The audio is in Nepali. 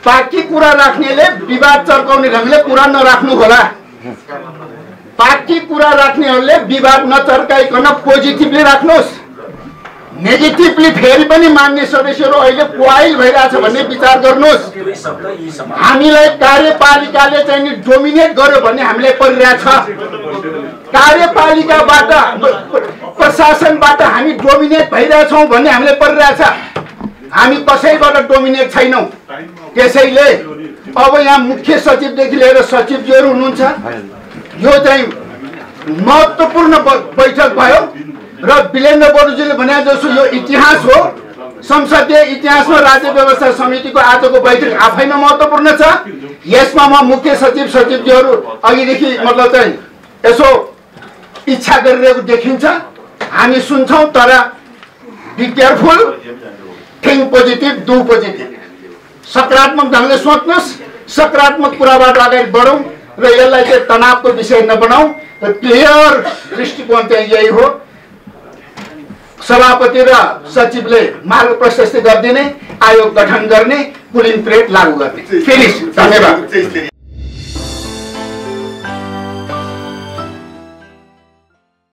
बाँकी कुरा राख्नेले विवाद चर्काउने ढंगले कुरा नराख्नु होला। बाँकी कुरा राख्नेहरूले विवाद नचर्काइकन पोजिटिभली राख्नुहोस्। नेगेटिभली फेरि पनि मान्ने सदस्यहरू अहिले क्वाइल भइरहेछ भन्ने विचार गर्नुहोस्। हामीलाई कार्यपालिकाले चाहिँ नि डोमिनेट गर्यो भन्ने हामीलाई परिरहेछ। कार्यपालिकाबाट प्रशासनबाट हामी डोमिनेट भइरहेछौँ भन्ने हामीलाई परिरहेछ। हामी कसैबाट डोमिनेट छैनौँ। त्यसैले अब यहाँ मुख्य सचिवदेखि लिएर सचिवज्यूहरू हुनुहुन्छ। यो चाहिँ महत्त्वपूर्ण बैठक भयो र वीरेन्द्र बडुजीले भने जस्तो यो इतिहास हो। संसदीय इतिहासमा राज्य व्यवस्था समितिको आजको बैठक आफैमा महत्त्वपूर्ण छ। यसमा म मुख्य सचिव सचिवज्यूहरू अघिदेखि मतलब चाहिँ यसो इच्छा गरिरहेको देखिन्छ। हामी सुन्छौँ, तर be careful, think positive, do positive. सकारात्मक ढंगले सोच्नुहोस्, सकारात्मक कुराबाट अगाडि बढौँ र यसलाई चाहिँ तनावको विषय नबनाऊ। र क्लियर दृष्टिकोण चाहिँ यही हो। सभापति र सचिवले मार्ग प्रशस्त गरिदिने, आयोग गठन गर्ने, कुलिङ पिरियड लागू गर्ने। फिनिश। धन्यवाद।